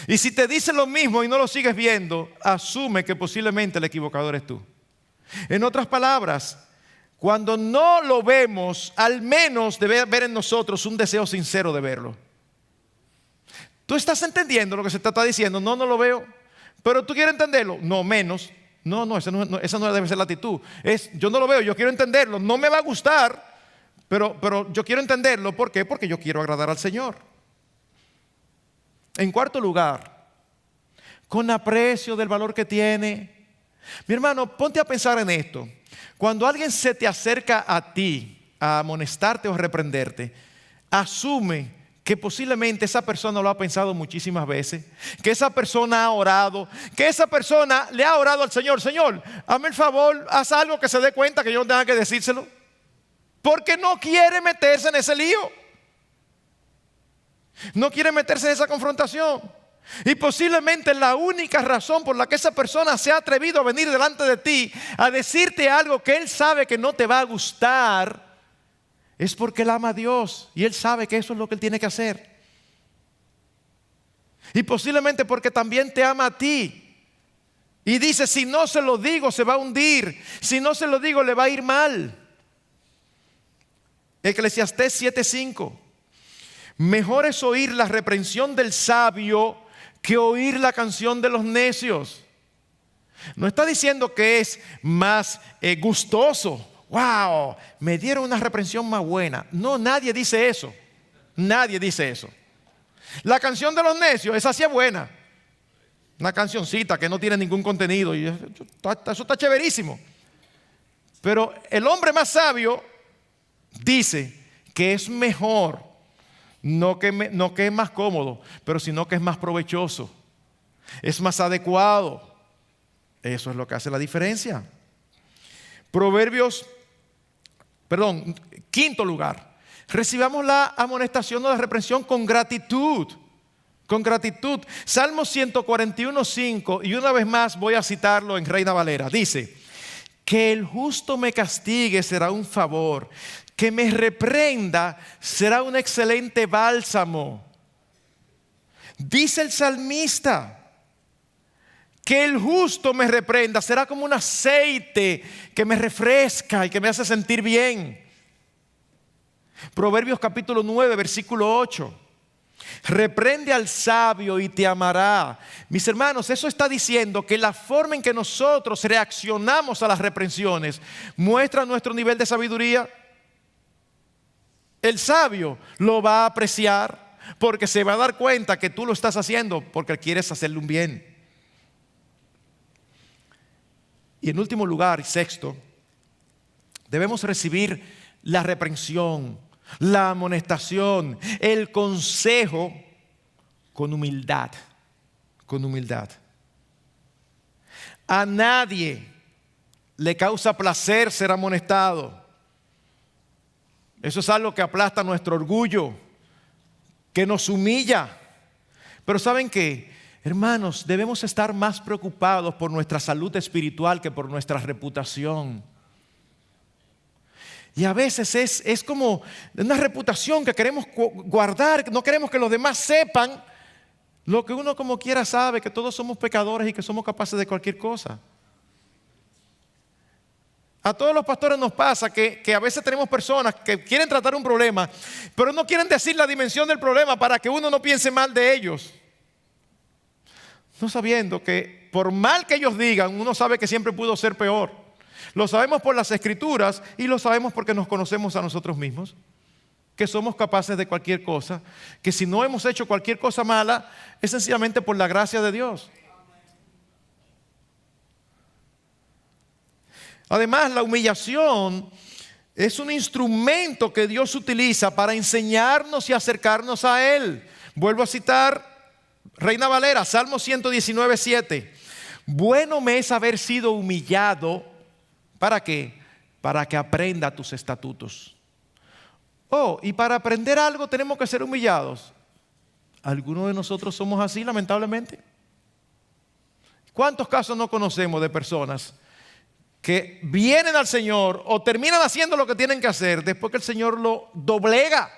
A: Y si te dice lo mismo y no lo sigues viendo, asume que posiblemente el equivocado eres tú. En otras palabras, cuando no lo vemos, al menos debe haber en nosotros un deseo sincero de verlo. ¿Tú estás entendiendo lo que se te está diciendo? No, no lo veo. ¿Pero tú quieres entenderlo? No, menos. No, esa no debe ser la actitud. Yo no lo veo, yo quiero entenderlo. No me va a gustar, pero yo quiero entenderlo. ¿Por qué? Porque yo quiero agradar al Señor. En cuarto lugar, con aprecio del valor que tiene. Mi hermano, ponte a pensar en esto. Cuando alguien se te acerca a ti a amonestarte o a reprenderte, asume que posiblemente esa persona lo ha pensado muchísimas veces, que esa persona ha orado, que esa persona le ha orado al Señor. Señor, hazme el favor, haz algo que se dé cuenta que yo no tenga que decírselo. Porque no quiere meterse en ese lío. No quiere meterse en esa confrontación. Y posiblemente la única razón por la que esa persona se ha atrevido a venir delante de ti a decirte algo que él sabe que no te va a gustar es porque él ama a Dios y él sabe que eso es lo que él tiene que hacer. Y posiblemente porque también te ama a ti. Y dice, si no se lo digo se va a hundir. Si no se lo digo le va a ir mal. Eclesiastés 7:5. Mejor es oír la reprensión del sabio que oír la canción de los necios. No está diciendo que es más gustoso. Wow, me dieron una reprensión más buena. No, nadie dice eso. Nadie dice eso. La canción de los necios, esa sí es buena. Una cancioncita que no tiene ningún contenido. Y eso está chéverísimo. Pero el hombre más sabio dice que es mejor. No que es más cómodo, pero sino que es más provechoso. Es más adecuado. Eso es lo que hace la diferencia. Quinto lugar. Recibamos la amonestación o la reprensión con gratitud. Con gratitud. Salmo 141:5, y una vez más voy a citarlo en Reina Valera. Dice, que el justo me castigue será un favor. Que me reprenda será un excelente bálsamo. Dice el salmista, que el justo me reprenda será como un aceite que me refresca y que me hace sentir bien. Proverbios capítulo 9, versículo 8. Reprende al sabio y te amará. Mis hermanos, eso está diciendo que la forma en que nosotros reaccionamos a las reprensiones muestra nuestro nivel de sabiduría. El sabio lo va a apreciar porque se va a dar cuenta que tú lo estás haciendo porque quieres hacerle un bien. Y en último lugar, y sexto, debemos recibir la reprensión, la amonestación, el consejo con humildad. Con humildad. A nadie le causa placer ser amonestado. Eso es algo que aplasta nuestro orgullo, que nos humilla. Pero ¿saben qué? Hermanos, debemos estar más preocupados por nuestra salud espiritual que por nuestra reputación. Y a veces es como una reputación que queremos guardar, no queremos que los demás sepan lo que uno como quiera sabe, que todos somos pecadores y que somos capaces de cualquier cosa. A todos los pastores nos pasa que a veces tenemos personas que quieren tratar un problema, pero no quieren decir la dimensión del problema para que uno no piense mal de ellos. No sabiendo que por mal que ellos digan, uno sabe que siempre pudo ser peor. Lo sabemos por las Escrituras y lo sabemos porque nos conocemos a nosotros mismos. Que somos capaces de cualquier cosa. Que si no hemos hecho cualquier cosa mala, es sencillamente por la gracia de Dios. Además, la humillación es un instrumento que Dios utiliza para enseñarnos y acercarnos a Él. Vuelvo a citar Reina Valera, Salmo 119:7. Bueno me es haber sido humillado. ¿Para qué? Para que aprenda tus estatutos. Y para aprender algo tenemos que ser humillados. Algunos de nosotros somos así, lamentablemente. ¿Cuántos casos no conocemos de personas que vienen al Señor o terminan haciendo lo que tienen que hacer después que el Señor lo doblega?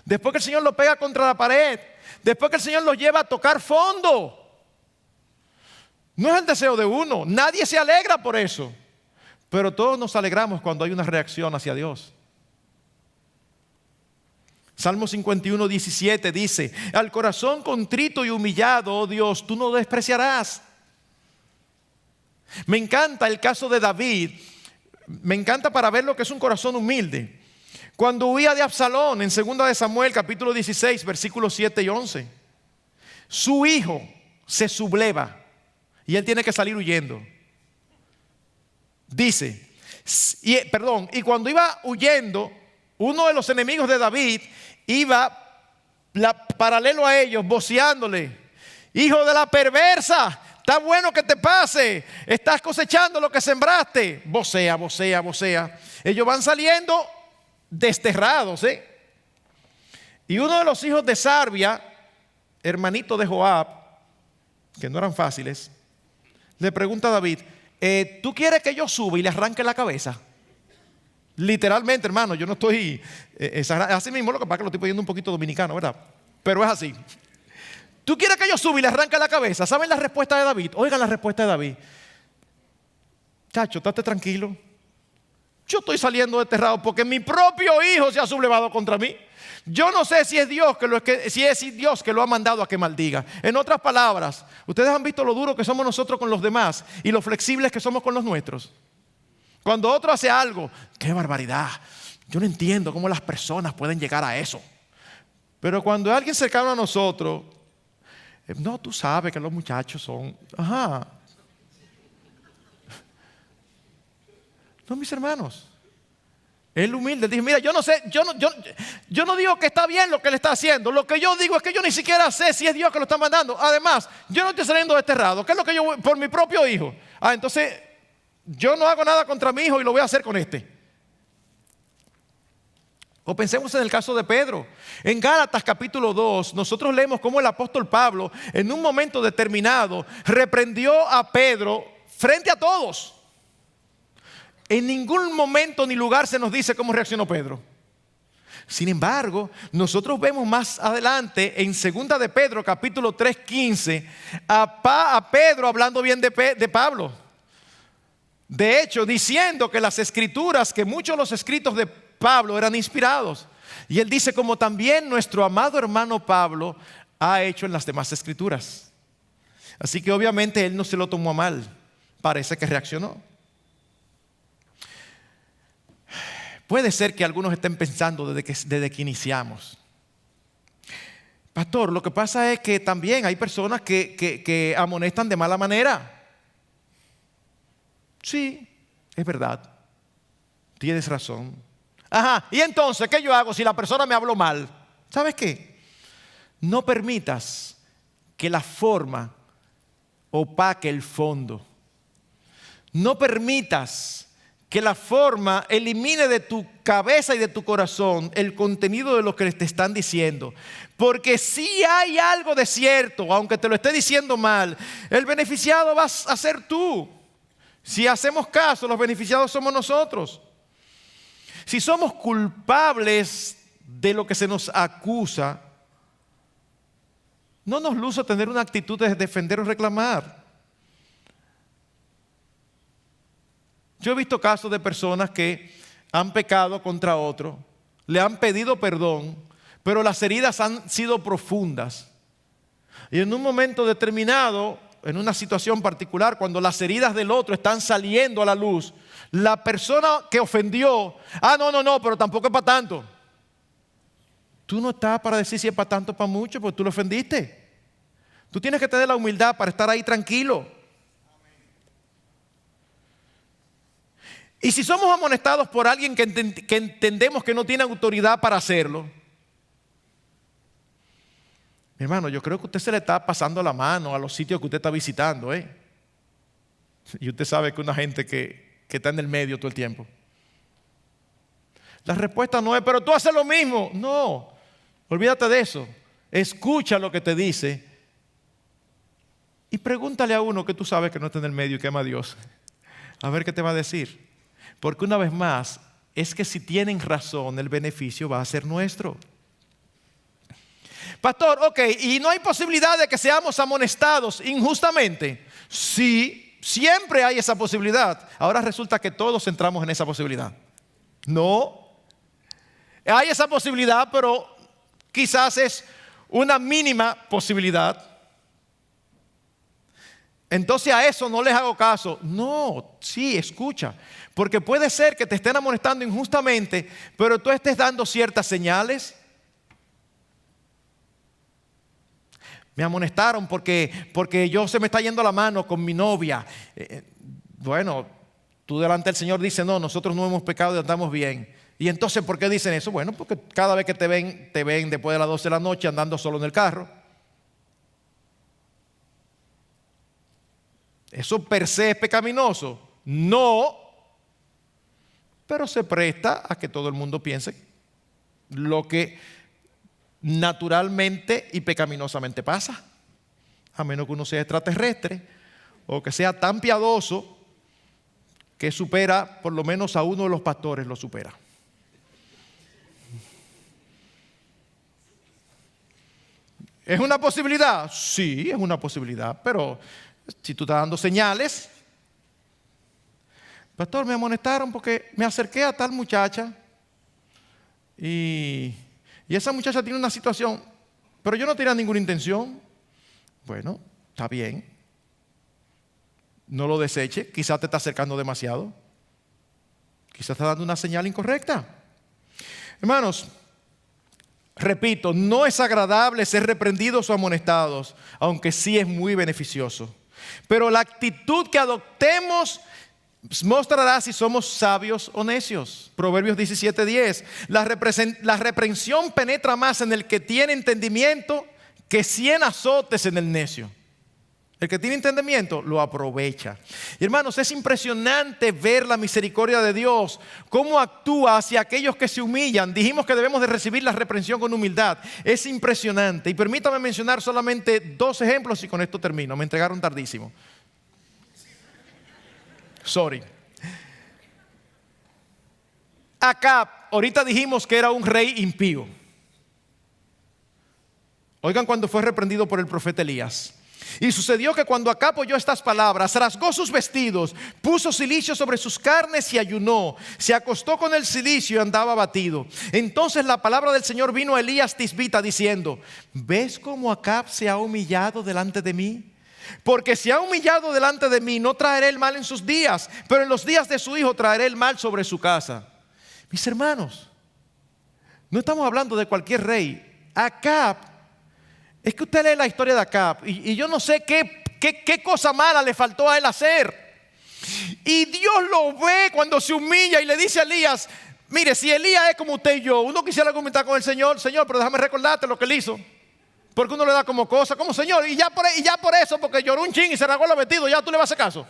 A: Después que el Señor lo pega contra la pared. Después que el Señor los lleva a tocar fondo. No es el deseo de uno. Nadie se alegra por eso. Pero todos nos alegramos cuando hay una reacción hacia Dios. Salmo 51:17 dice: al corazón contrito y humillado, oh Dios, tú no despreciarás. Me encanta el caso de David. Me encanta para ver lo que es un corazón humilde. Cuando huía de Absalón en 2 de Samuel capítulo 16 versículos 7 y 11. Su hijo se subleva y él tiene que salir huyendo. Dice, y cuando iba huyendo, uno de los enemigos de David iba paralelo a ellos, voceándole: hijo de la perversa, está bueno que te pase, estás cosechando lo que sembraste. Vocea, vocea, vocea. Ellos van saliendo desterrados, Y uno de los hijos de Sarbia, hermanito de Joab, que no eran fáciles, le pregunta a David: ¿tú quieres que yo suba y le arranque la cabeza? Literalmente, hermano, yo no estoy así mismo, lo que pasa es que lo estoy pidiendo un poquito dominicano, ¿verdad? Pero es así. ¿Tú quieres que yo suba y le arranque la cabeza? ¿Saben la respuesta de David? Oigan la respuesta de David: chacho, estate tranquilo. Yo estoy saliendo desterrado porque mi propio hijo se ha sublevado contra mí. Yo no sé si es Dios que lo ha mandado a que maldiga. En otras palabras, ustedes han visto lo duro que somos nosotros con los demás y lo flexibles que somos con los nuestros. Cuando otro hace algo, ¡qué barbaridad! Yo no entiendo cómo las personas pueden llegar a eso. Pero cuando hay alguien cercano a nosotros, no, tú sabes que los muchachos son... Ajá. No, mis hermanos. Él humilde dice: mira, yo no sé, yo no digo que está bien lo que él está haciendo. Lo que yo digo es que yo ni siquiera sé si es Dios que lo está mandando. Además, yo no estoy saliendo desterrado. ¿Qué es lo que yo por mi propio hijo? Entonces, yo no hago nada contra mi hijo y lo voy a hacer con este. O pensemos en el caso de Pedro. En Gálatas capítulo 2, nosotros leemos cómo el apóstol Pablo, en un momento determinado, reprendió a Pedro frente a todos. En ningún momento ni lugar se nos dice cómo reaccionó Pedro. Sin embargo, nosotros vemos más adelante en 2 de Pedro capítulo 3:15 a Pedro hablando bien de Pablo. De hecho, diciendo que las escrituras, que muchos de los escritos de Pablo eran inspirados. Y él dice: como también nuestro amado hermano Pablo ha hecho en las demás escrituras. Así que obviamente él no se lo tomó a mal. Parece que reaccionó. Puede ser que algunos estén pensando desde que iniciamos: pastor, lo que pasa es que también hay personas que amonestan de mala manera. Sí, es verdad. Tienes razón. Ajá, y entonces, ¿qué yo hago si la persona me habló mal? ¿Sabes qué? No permitas que la forma opaque el fondo. No permitas que la forma elimine de tu cabeza y de tu corazón el contenido de lo que te están diciendo. Porque si hay algo de cierto, aunque te lo esté diciendo mal, el beneficiado vas a ser tú. Si hacemos caso, los beneficiados somos nosotros. Si somos culpables de lo que se nos acusa, no nos luce tener una actitud de defender o reclamar. Yo he visto casos de personas que han pecado contra otro, le han pedido perdón, pero las heridas han sido profundas. Y en un momento determinado, en una situación particular, cuando las heridas del otro están saliendo a la luz, la persona que ofendió, no, pero tampoco es para tanto. Tú no estás para decir si es para tanto o para mucho, porque tú lo ofendiste. Tú tienes que tener la humildad para estar ahí tranquilo. Y si somos amonestados por alguien que entendemos que no tiene autoridad para hacerlo, mi hermano, yo creo que usted se le está pasando la mano a los sitios que usted está visitando, Y usted sabe que una gente que está en el medio todo el tiempo. La respuesta no es, pero tú haces lo mismo. No, olvídate de eso. Escucha lo que te dice y pregúntale a uno que tú sabes que no está en el medio y que ama a Dios. A ver qué te va a decir. Porque una vez más, es que si tienen razón, el beneficio va a ser nuestro. Pastor, ok, ¿y no hay posibilidad de que seamos amonestados injustamente? Sí, siempre hay esa posibilidad. Ahora resulta que todos entramos en esa posibilidad. No, hay esa posibilidad, pero quizás es una mínima posibilidad. Entonces a eso no les hago caso. No, sí, escucha. Porque puede ser que te estén amonestando injustamente, pero tú estés dando ciertas señales. Me amonestaron porque yo se me está yendo la mano con mi novia. Bueno, tú delante del Señor dices, no, nosotros no hemos pecado y andamos bien. Y entonces, ¿por qué dicen eso? Bueno, porque cada vez que te ven después de las 12 de la noche andando solo en el carro. ¿Eso per se es pecaminoso? No, pero se presta a que todo el mundo piense lo que naturalmente y pecaminosamente pasa, a menos que uno sea extraterrestre o que sea tan piadoso que supera, por lo menos a uno de los pastores lo supera. ¿Es una posibilidad? Sí, es una posibilidad, pero si tú estás dando señales. Pastor, me amonestaron porque me acerqué a tal muchacha y esa muchacha tiene una situación, pero yo no tenía ninguna intención. Bueno, está bien. No lo deseche, quizás te está acercando demasiado. Quizás está dando una señal incorrecta. Hermanos, repito, no es agradable ser reprendidos o amonestados, aunque sí es muy beneficioso. Pero la actitud que adoptemos mostrará si somos sabios o necios. Proverbios 17:10. La reprensión penetra más en el que tiene entendimiento que 100 azotes en el necio. El que tiene entendimiento lo aprovecha. Y hermanos, es impresionante ver la misericordia de Dios, cómo actúa hacia aquellos que se humillan. Dijimos que debemos de recibir la reprensión con humildad. Es impresionante. Y permítame mencionar solamente 2 ejemplos y con esto termino. Me entregaron tardísimo. Sorry. Acab, ahorita dijimos que era un rey impío. Oigan cuando fue reprendido por el profeta Elías. Y sucedió que cuando Acab oyó estas palabras, rasgó sus vestidos, puso cilicio sobre sus carnes y ayunó. Se acostó con el cilicio y andaba abatido. Entonces la palabra del Señor vino a Elías Tisbita diciendo: ¿ves cómo Acab se ha humillado delante de mí? Porque se ha humillado delante de mí, no traeré el mal en sus días, pero en los días de su hijo traeré el mal sobre su casa. Mis hermanos, no estamos hablando de cualquier rey. Acab, es que usted lee la historia de Acab y yo no sé qué cosa mala le faltó a él hacer. Y Dios lo ve cuando se humilla y le dice a Elías: mire, si Elías es como usted y yo, uno quisiera argumentar con el Señor, pero déjame recordarte lo que él hizo. Porque uno le da como cosa, como Señor, y ya por eso, porque lloró un chin y se rasgó los vestidos, ya tú le vas a hacer caso.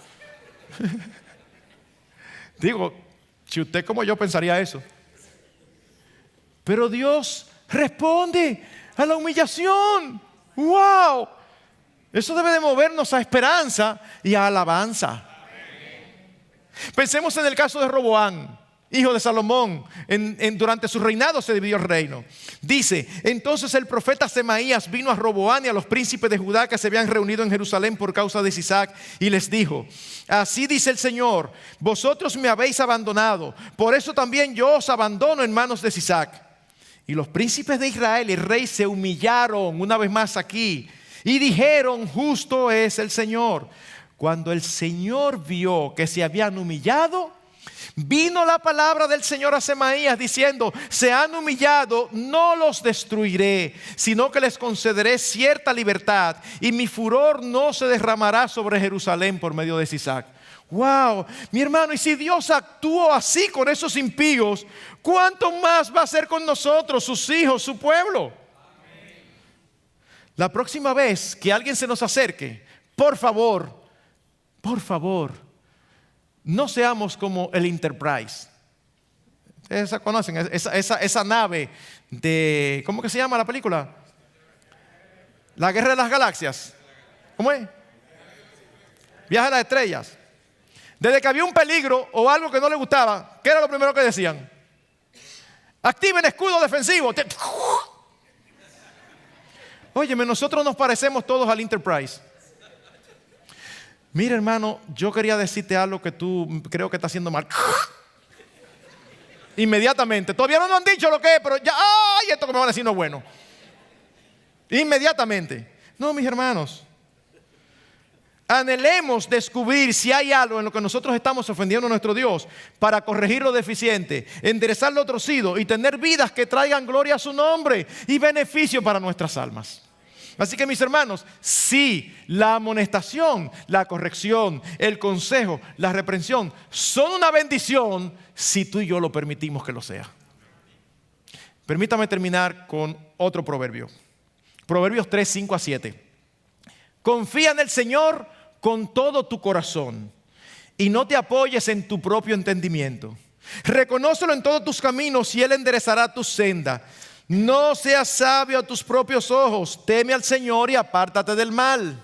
A: Digo, si usted como yo pensaría eso. Pero Dios responde a la humillación. ¡Wow! Eso debe de movernos a esperanza y a alabanza. Pensemos en el caso de Roboam. hijo de Salomón. Durante su reinado se dividió el reino. Dice: entonces el profeta Semaías vino a Roboán y a los príncipes de Judá que se habían reunido en Jerusalén por causa de Sisac, y les dijo: así dice el Señor, vosotros me habéis abandonado, por eso también yo os abandono en manos de Sisac. Y los príncipes de Israel y el rey se humillaron una vez más aquí y dijeron: justo es el Señor. Cuando el Señor vio que se habían humillado, vino la palabra del Señor a Semaías diciendo: se han humillado, no los destruiré, sino que les concederé cierta libertad, y mi furor no se derramará sobre Jerusalén por medio de Sisac. Wow, mi hermano, y si Dios actuó así con esos impíos, ¿cuánto más va a hacer con nosotros, sus hijos, su pueblo? La próxima vez que alguien se nos acerque, por favor, no seamos como el Enterprise. Ustedes conocen esa nave de, ¿cómo que se llama la película? La Guerra de las Galaxias. ¿Cómo es? Viaje a las estrellas. Desde que había un peligro o algo que no le gustaba, ¿qué era lo primero que decían? Activen escudo defensivo. Óyeme, nosotros nos parecemos todos al Enterprise. Mira, hermano, yo quería decirte algo que tú creo que estás haciendo mal. Inmediatamente. Todavía no nos han dicho lo que es, pero ya, ¡ay! Esto que me van a decir no es bueno. Inmediatamente. No, mis hermanos. Anhelemos descubrir si hay algo en lo que nosotros estamos ofendiendo a nuestro Dios para corregir lo deficiente, enderezar lo torcido y tener vidas que traigan gloria a su nombre y beneficio para nuestras almas. Así que, mis hermanos, sí, la amonestación, la corrección, el consejo, la reprensión son una bendición si tú y yo lo permitimos que lo sea. Permítame terminar con otro proverbio. Proverbios 3, 5 a 7. Confía en el Señor con todo tu corazón y no te apoyes en tu propio entendimiento. Reconócelo en todos tus caminos y Él enderezará tu senda. No seas sabio a tus propios ojos. Teme al Señor y apártate del mal.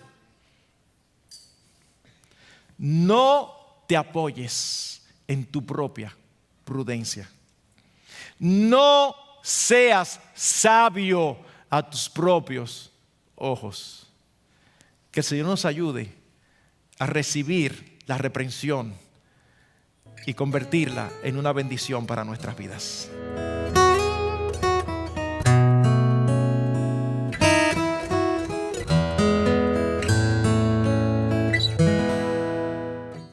A: No te apoyes en tu propia prudencia. No seas sabio a tus propios ojos. Que el Señor nos ayude a recibir la reprensión y convertirla en una bendición para nuestras vidas.